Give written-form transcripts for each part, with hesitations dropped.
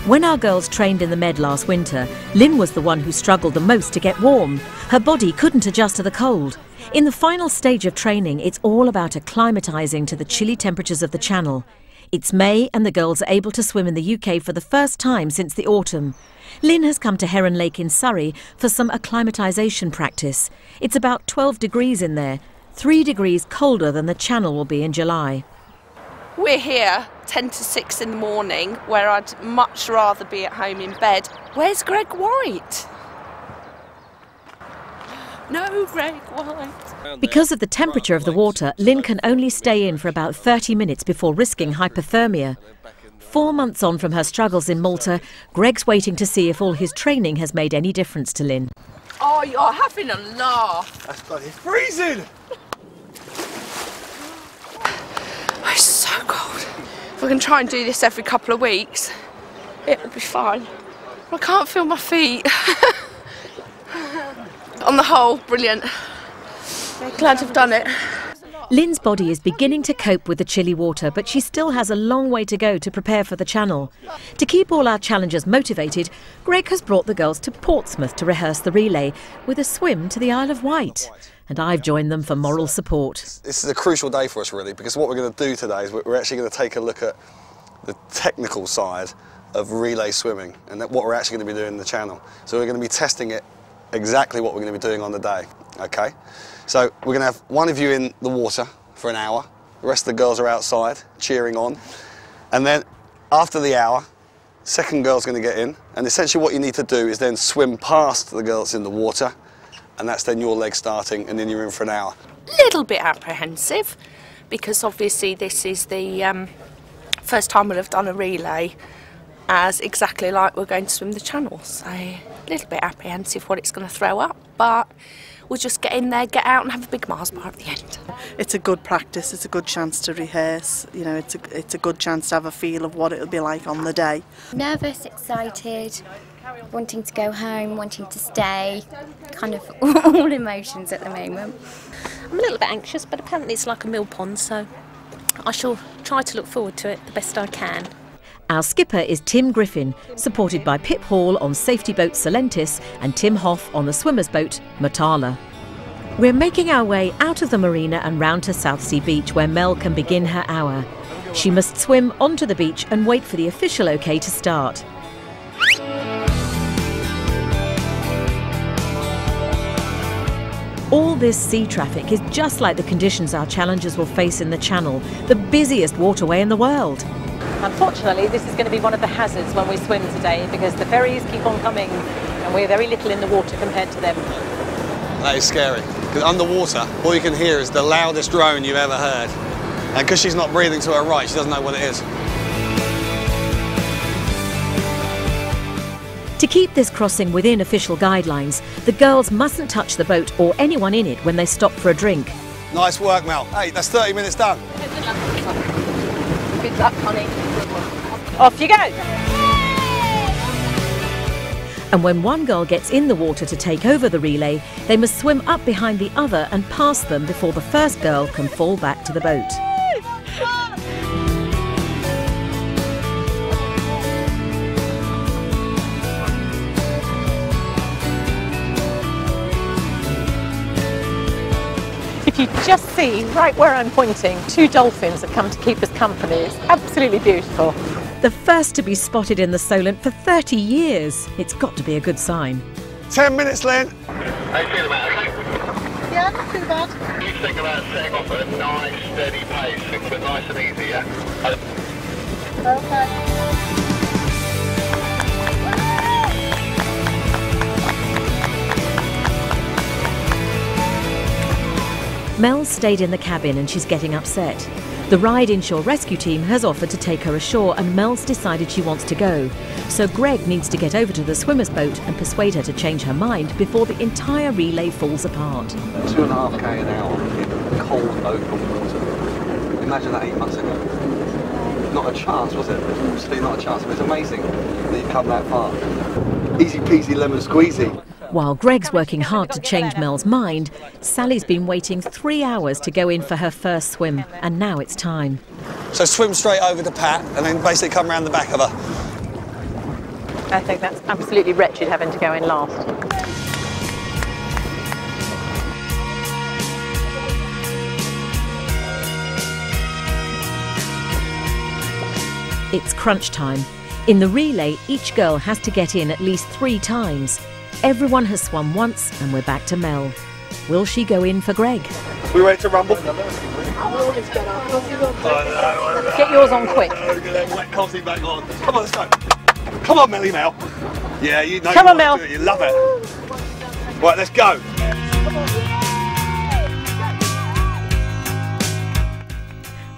When our girls trained in the Med last winter, Lynne was the one who struggled the most to get warm. Her body couldn't adjust to the cold. In the final stage of training, it's all about acclimatising to the chilly temperatures of the Channel. It's May and the girls are able to swim in the UK for the first time since the autumn. Lynne has come to Heron Lake in Surrey for some acclimatisation practice. It's about 12 degrees in there, 3 degrees colder than the Channel will be in July. We're here 10 to 6 in the morning, where I'd much rather be at home in bed. Where's Greg Whyte? No Greg Whyte. Because of the temperature of the water, Lynne can only stay in for about 30 minutes before risking hypothermia. 4 months on from her struggles in Malta, Greg's waiting to see if all his training has made any difference to Lynne. Oh, you're having a laugh. That's bloody freezing! It's so cold. If I can try and do this every couple of weeks, it'll be fine. I can't feel my feet. On the whole, brilliant. Glad I've done it. Lynne's body is beginning to cope with the chilly water, but she still has a long way to go to prepare for the Channel. To keep all our challengers motivated, Greg has brought the girls to Portsmouth to rehearse the relay, with a swim to the Isle of Wight. And I've joined them for moral support. This is a crucial day for us, really, because what we're going to do today is we're actually going to take a look at the technical side of relay swimming and what we're actually going to be doing in the Channel. So we're going to be testing it exactly what we're going to be doing on the day, okay? So we're going to have one of you in the water for an hour, the rest of the girls are outside cheering on, and then after the hour, second girl's going to get in, and essentially what you need to do is then swim past the girls in the water, and that's then your leg starting, and then you're in for an hour. Little bit apprehensive, because obviously this is the first time we'll have done a relay as exactly like we're going to swim the Channel, so a little bit apprehensive what it's going to throw up, but we'll just get in there, get out and have a big Mars bar at the end. It's a good practice, it's a good chance to rehearse, you know, it's a good chance to have a feel of what it'll be like on the day. Nervous, excited, wanting to go home, wanting to stay, kind of all emotions at the moment. I'm a little bit anxious, but apparently it's like a mill pond, so I shall try to look forward to it the best I can. Our skipper is Tim Griffin, supported by Pip Hall on safety boat Solentis and Tim Hoff on the swimmer's boat Matala. We're making our way out of the marina and round to Southsea Beach, where Mel can begin her hour. She must swim onto the beach and wait for the official OK to start. All this sea traffic is just like the conditions our challengers will face in the Channel, the busiest waterway in the world. Unfortunately, this is going to be one of the hazards when we swim today, because the ferries keep on coming and we're very little in the water compared to them. That is scary, because underwater, all you can hear is the loudest drone you've ever heard. And because she's not breathing to her right, she doesn't know what it is. To keep this crossing within official guidelines, the girls mustn't touch the boat or anyone in it when they stop for a drink. Nice work, Mel. Hey, that's 30 minutes done. Good luck, honey. Off you go! And when one girl gets in the water to take over the relay, they must swim up behind the other and past them before the first girl can fall back to the boat. If you just see right where I'm pointing, 2 dolphins have come to keep us company. It's absolutely beautiful. The first to be spotted in the Solent for 30 years. It's got to be a good sign. 10 minutes, Lynne. How you feeling about it? Yeah, not too bad. You think about setting off at a nice, steady pace, things are nice and easy, yeah? Okay. Mel stayed in the cabin and she's getting upset. The Ride Inshore rescue team has offered to take her ashore, and Mel's decided she wants to go. So Greg needs to get over to the swimmer's boat and persuade her to change her mind before the entire relay falls apart. 2.5k an hour in cold open water. Imagine that 8 months ago. Not a chance, was it? Absolutely not a chance. It was amazing that you've come that far. Easy peasy lemon squeezy. While Greg's working hard to change Mel's mind, Sally's been waiting 3 hours to go in for her first swim, and now it's time. So swim straight over to Pat and then basically come around the back of her. I think that's absolutely wretched having to go in last. It's crunch time. In the relay, each girl has to get in at least 3 times. Everyone has swum once and we're back to Mel. Will she go in for Greg? We ready to rumble? Get yours on quick. Wet coffee back on. Come on, let's go. Come on, Melly Mel. Yeah, you know. Come on, Mel. You love it. Right, let's go.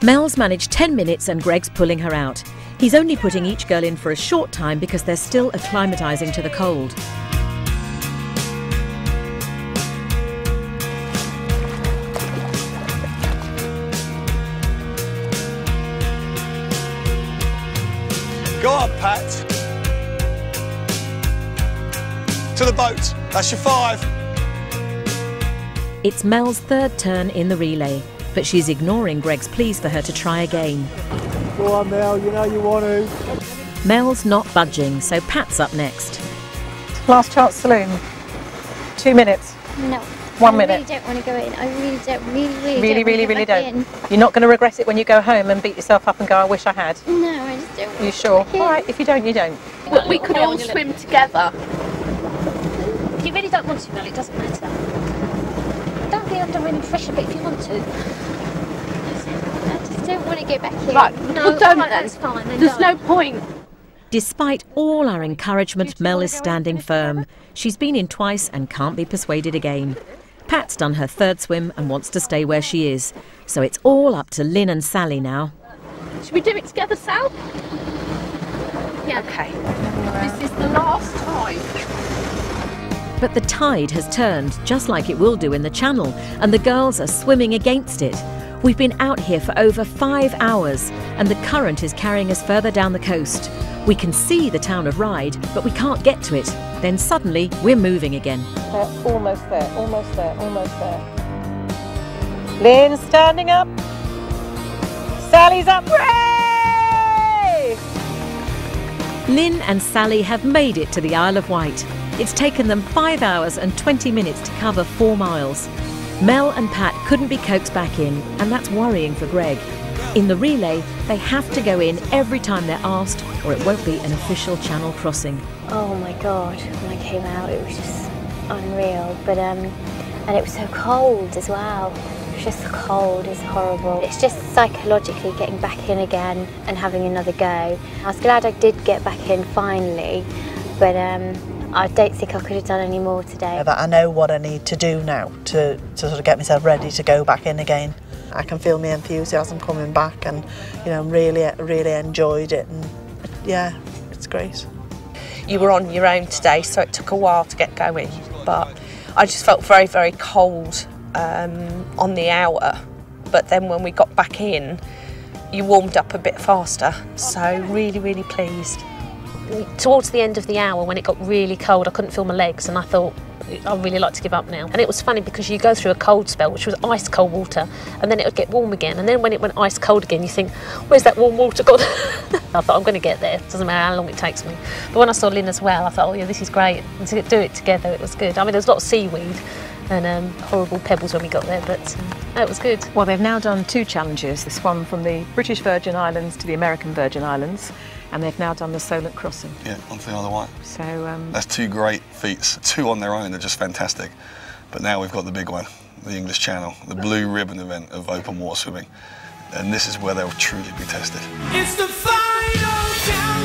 Mel's managed 10 minutes and Greg's pulling her out. He's only putting each girl in for a short time because they're still acclimatising to the cold. Go on, Pat. To the boat. That's your 5. It's Mel's 3rd turn in the relay, but she's ignoring Greg's pleas for her to try again. Go on, Mel, you know you want to. Mel's not budging, so Pat's up next. Last chance saloon. 2 minutes. No. 1 minute. I really don't want to go in. I really don't. Really don't. You're not going to regret it when you go home and beat yourself up and go, I wish I had. No, I just don't. Are you sure? All right, if you don't, you don't. But we could all swim together. If you really don't want to, Mel, it doesn't matter. Don't be under any pressure, but if you want to. I just don't want to go back in. Right, No, well, don't right, then. that's fine. Then There's don't. no point. Despite all our encouragement, Mel is standing firm. She's been in twice and can't be persuaded again. Pat's done her 3rd swim and wants to stay where she is. So it's all up to Lynne and Sally now. Should we do it together, Sal? Yeah. Okay. This is the last time. But the tide has turned, just like it will do in the channel, and the girls are swimming against it. We've been out here for over 5 hours, and the current is carrying us further down the coast. We can see the town of Whyte, but we can't get to it. Then suddenly, we're moving again. They're almost there, almost there, almost there. Lynn standing up. Sally's up. Hooray! Lynne and Sally have made it to the Isle of Whyte. It's taken them 5 hours and 20 minutes to cover 4 miles. Mel and Pat couldn't be coaxed back in, and that's worrying for Greg. In the relay, they have to go in every time they're asked, or it won't be an official channel crossing. Oh my God, when I came out it was just unreal, but and it was so cold as well. It was just cold, it's horrible. It's just psychologically getting back in again and having another go. I was glad I did get back in finally, but I don't think I could have done any more today. That I know what I need to do now to sort of get myself ready to go back in again. I can feel my enthusiasm coming back, and you know, really enjoyed it, and yeah, it's great. You were on your own today, so it took a while to get going, but I just felt very, very cold on the hour. But then when we got back in, you warmed up a bit faster, so really pleased. Towards the end of the hour, when it got really cold, I couldn't feel my legs, and I thought, I'd really like to give up now. And it was funny because you go through a cold spell, which was ice cold water, and then it would get warm again. And then when it went ice cold again, you think, where's that warm water gone? I thought, I'm going to get there. It doesn't matter how long it takes me. But when I saw Lynne as well, I thought, oh yeah, this is great. And to do it together, it was good. I mean, there was a lot of seaweed and horrible pebbles when we got there, but it was good. Well, they've now done 2 challenges. This one from the British Virgin Islands to the American Virgin Islands, and they've now done the Solent crossing. Yeah, onto the Isle of Wight. So That's 2 great feats. 2 on their own are just fantastic. But now we've got the big one, the English Channel, the blue ribbon event of open water swimming. And this is where they'll truly be tested. It's the final count.